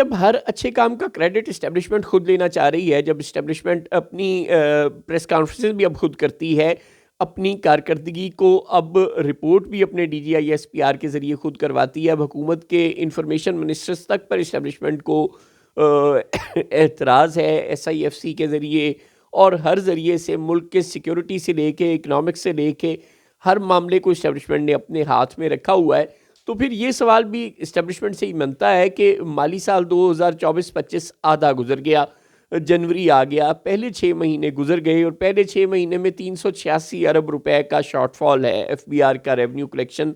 जब हर अच्छे काम का क्रेडिट इस्टेब्लिशमेंट खुद लेना चाह रही है, जब इस्टेब्लिशमेंट अपनी प्रेस कॉन्फ्रेंसेस भी अब खुद करती है, अपनी कारकर्दगी को अब रिपोर्ट भी अपने DGISPR के ज़रिए खुद करवाती है, अब हुकूमत के इंफॉर्मेशन मिनिस्टर्स तक पर इस्टेब्लिशमेंट को एतराज़ है SIFC के ज़रिए, और हर ज़रिए से मुल्क के सिक्योरिटी से लेके इकनॉमिक्स से लेके हर मामले को इस्टेब्लिशमेंट ने अपने हाथ में रखा हुआ है। तो फिर ये सवाल भी इस्टेब्लिशमेंट से ही बनता है कि माली साल 2024-25 आधा गुजर गया, जनवरी आ गया, पहले 6 महीने गुजर गए और पहले 6 महीने में 386 अरब रुपए का शॉर्टफॉल है FBR का रेवेन्यू कलेक्शन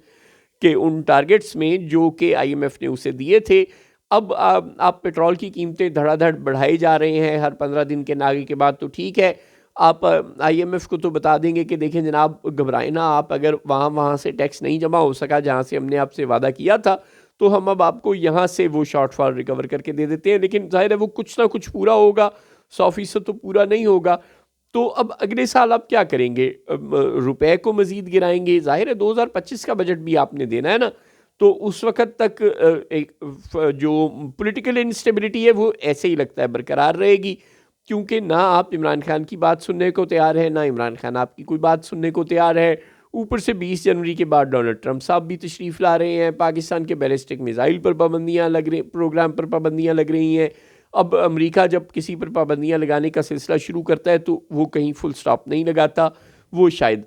के उन टारगेट्स में जो कि IMF ने उसे दिए थे। अब आप पेट्रोल की कीमतें धड़ाधड़ बढ़ाए जा रहे हैं हर 15 दिन के नागे के बाद, तो ठीक है, आप IMF को तो बता देंगे कि देखें जनाब, घबराएं ना आप, अगर वहाँ से टैक्स नहीं जमा हो सका जहाँ से हमने आपसे वादा किया था, तो हम अब आपको यहाँ से वो शॉर्टफॉल रिकवर करके दे देते हैं। लेकिन जाहिर है वो कुछ ना कुछ पूरा होगा, 100% तो पूरा नहीं होगा। तो अब अगले साल आप क्या करेंगे? रुपए को मजीद गिराएंगे? जाहिर है 2025 का बजट भी आपने देना है ना, तो उस वक्त तक जो पॉलिटिकल इंस्टेबिलिटी है वो ऐसे ही लगता है बरकरार रहेगी, क्योंकि ना आप इमरान खान की बात सुनने को तैयार है, ना इमरान खान आपकी कोई बात सुनने को तैयार है। ऊपर से 20 जनवरी के बाद डोनाल्ड ट्रंप साहब भी तशरीफ़ ला रहे हैं, पाकिस्तान के बैलिस्टिक मिसाइल पर पाबंदियाँ लग रही, प्रोग्राम पर पाबंदियाँ लग रही हैं। अब अमेरिका जब किसी पर पाबंदियाँ लगाने का सिलसिला शुरू करता है तो वो कहीं फुल स्टॉप नहीं लगाता, वो शायद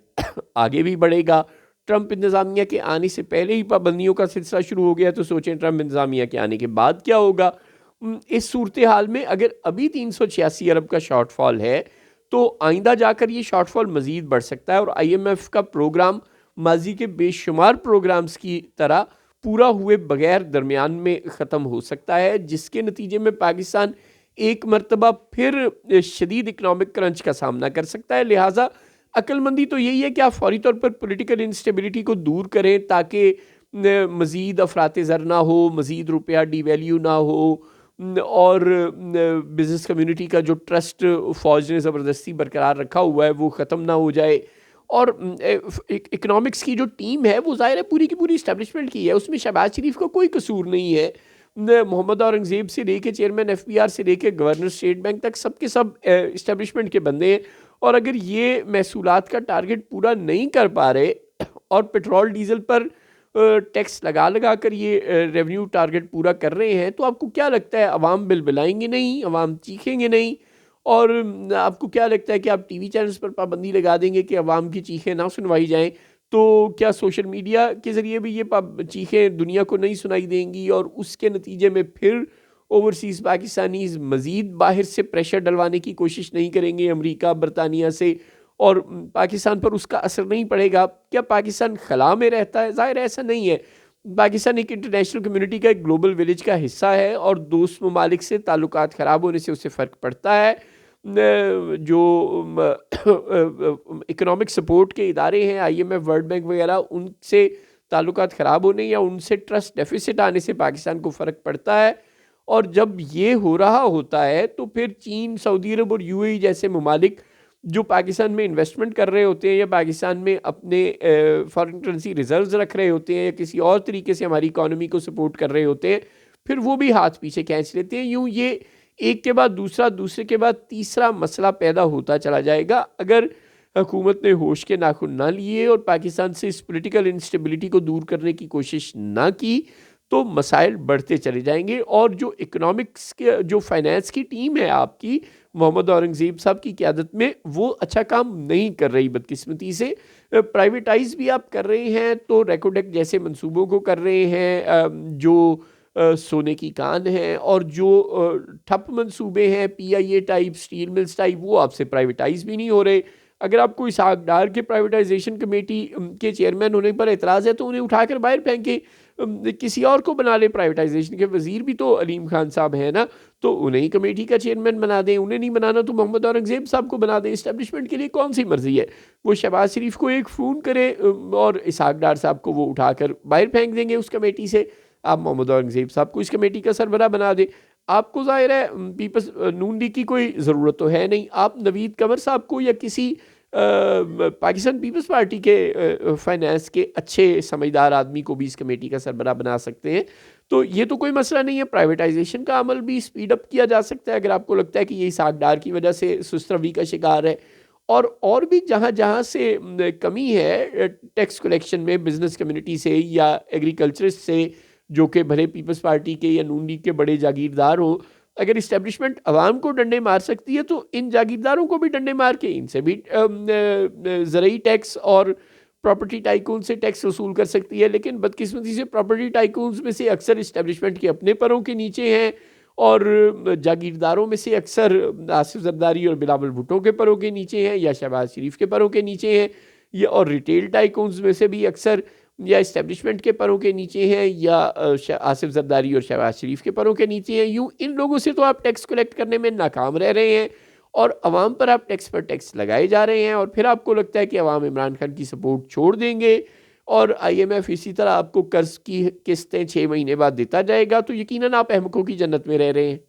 आगे भी बढ़ेगा। ट्रंप इंतज़ामिया के आने से पहले ही पाबंदियों का सिलसिला शुरू हो गया, तो सोचें ट्रंप इंतज़ामिया के आने के बाद क्या होगा। इस सूरत हाल में अगर अभी 386 अरब का शॉर्टफॉल है, तो आइंदा जाकर ये शॉर्टफॉल मज़ीद बढ़ सकता है और IMF का प्रोग्राम माजी के बेशुमार प्रोग्राम्स की तरह पूरा हुए बगैर दरमियान में ख़त्म हो सकता है, जिसके नतीजे में पाकिस्तान एक मरतबा फिर शदीद इकनॉमिक क्रंच का सामना कर सकता है। लिहाजा अक्लमंदी तो यही है कि आप फौरी तौर पर पॉलिटिकल इंस्टेबिलिटी को दूर करें, ताकि मज़ीद अफरात ज़र ना हो, मज़ीद रुपया डिवैल्यू ना हो, और बिज़नेस कम्युनिटी का जो ट्रस्ट फ़ौज ने ज़बरदस्ती बरकरार रखा हुआ है वो ख़त्म ना हो जाए। और इकनॉमिक्स की जो टीम है वो ज़ाहिर है पूरी की पूरी इस्टेब्लिशमेंट की है, उसमें शहबाज शरीफ का कोई कसूर नहीं है। मोहम्मद औरंगज़ेब से लेके चेयरमैन FBR से लेके गवर्नर स्टेट बैंक तक सबके सब इस्टेब्लिशमेंट के बंदे हैं। और अगर ये महसूलात का टारगेट पूरा नहीं कर पा रहे और पेट्रोल डीजल पर टैक्स लगा लगा कर ये रेवेन्यू टारगेट पूरा कर रहे हैं, तो आपको क्या लगता है अवाम बिलबिलाएंगे नहीं, अवाम चीखेंगे नहीं? और आपको क्या लगता है कि आप TV चैनल्स पर पाबंदी लगा देंगे कि अवाम की चीखें ना सुनवाई जाएं, तो क्या सोशल मीडिया के ज़रिए भी ये चीखें दुनिया को नहीं सुनाई देंगी और उसके नतीजे में फिर ओवरसीज़ पाकिस्तानीज़ मज़ीद बाहर से प्रेशर डलवाने की कोशिश नहीं करेंगे अमेरिका बरतानिया से, और पाकिस्तान पर उसका असर नहीं पड़ेगा? क्या पाकिस्तान खला में रहता है? ज़ाहिर ऐसा नहीं है। पाकिस्तान एक इंटरनेशनल कम्युनिटी का एक ग्लोबल विलेज का हिस्सा है और दोस्त ममालिक से ताल्लुकात ख़राब होने से उससे फ़र्क पड़ता है। जो इकोनॉमिक सपोर्ट के इदारे हैं IMF, वर्ल्ड बैंक वगैरह, उनसे ताल्लुकात ख़राब होने या उनसे ट्रस्ट डेफिसिट आने से पाकिस्तान को फ़र्क पड़ता है। और जब ये हो रहा होता है तो फिर चीन, सऊदी अरब और UAE जैसे ममालिक जो पाकिस्तान में इन्वेस्टमेंट कर रहे होते हैं या पाकिस्तान में अपने फॉरेन करेंसी रिजर्व्स रख रहे होते हैं या किसी और तरीके से हमारी इकॉनमी को सपोर्ट कर रहे होते हैं, फिर वो भी हाथ पीछे खींच लेते हैं। यूँ ये एक के बाद दूसरा, दूसरे के बाद तीसरा मसला पैदा होता चला जाएगा अगर हुकूमत ने होश के नाखुन ना लिए और पाकिस्तान से इस पॉलिटिकल इंस्टेबिलिटी को दूर करने की कोशिश ना की, तो मसाइल बढ़ते चले जाएंगे। और जो इकोनॉमिक्स के, जो फाइनेंस की टीम है आपकी मोहम्मद औरंगज़ेब साहब की क़यादत में, वो अच्छा काम नहीं कर रही बदकिस्मती से। प्राइवेटाइज भी आप कर रहे हैं तो रेकोडेक जैसे मंसूबों को कर रहे हैं जो सोने की कान है, और जो ठप मंसूबे हैं PIA type, steel mills type, वो आपसे प्राइवेटाइज भी नहीं हो रहे। अगर आपको इसहाक डार के प्राइवेटाइजेशन कमेटी के चेयरमैन होने पर एतराज़ है तो उन्हें उठाकर बाहर फेंके, किसी और को बना ले। प्राइवेटाइजेशन के वजीर भी तो अलीम खान साहब हैं ना, तो उन्हें ही कमेटी का चेयरमैन बना दें। उन्हें नहीं बनाना तो मोहम्मद औरंगज़ेब साहब को बना दें। इस्टेब्लिशमेंट के लिए कौन सी मर्जी है? वो शहबाज शरीफ को एक फ़ोन करे और इसहाक डार साहब को वो उठाकर बाहर फेंक देंगे उस कमेटी से। आप मोहम्मद औरंगज़ेब साहब को इस कमेटी का सरबराह बना दें। आपको ज़ाहिर है पीपल्स नून लीग की कोई ज़रूरत तो है नहीं, आप नवीद कंवर साहब को या किसी पाकिस्तान पीपल्स पार्टी के फाइनेंस के अच्छे समझदार आदमी को भी इस कमेटी का सरबराह बना सकते हैं। तो ये तो कोई मसला नहीं है, प्राइवेटाइजेशन का अमल भी स्पीड अप किया जा सकता है अगर आपको लगता है कि ये सागदार की वजह से सुस्त रवि का शिकार है। और भी जहाँ जहाँ से कमी है टैक्स कलेक्शन में बिजनेस कम्युनिटी से या एग्रीकल्चरिस्ट से, जो कि भले पीपल्स पार्टी के या नून लीग के बड़े जागीरदार हों, अगर इस्टेब्लिशमेंट आवाम को डंडे मार सकती है तो इन जागीरदारों को भी डंडे मार के इनसे भी ज़रूरी टैक्स और प्रॉपर्टी टाइकून से टैक्स वसूल कर सकती है। लेकिन बदकिस्मती से प्रॉपर्टी टाइकून्स में से अक्सर इस्टेब्लिशमेंट के अपने परों के नीचे हैं, और जागीरदारों में से अक्सर आसिफ जरदारी और बिलावल भुट्टो के परों के नीचे हैं या शहबाज शरीफ के परों के नीचे हैं, या और रिटेल टाइकून्स में से भी अक्सर या इस्टेब्लिशमेंट के परों के नीचे हैं या आसिफ जरदारी और शहबाज शरीफ के परों के नीचे हैं। यूँ इन लोगों से तो आप टैक्स कलेक्ट करने में नाकाम रह रहे हैं और अवाम पर आप टैक्स पर टैक्स लगाए जा रहे हैं, और फिर आपको लगता है कि अवाम इमरान खान की सपोर्ट छोड़ देंगे और IMF इसी तरह आपको कर्ज की किस्तें 6 महीने बाद देता जाएगा, तो यकीनन आप अहमकों की जन्नत में रह रहे हैं।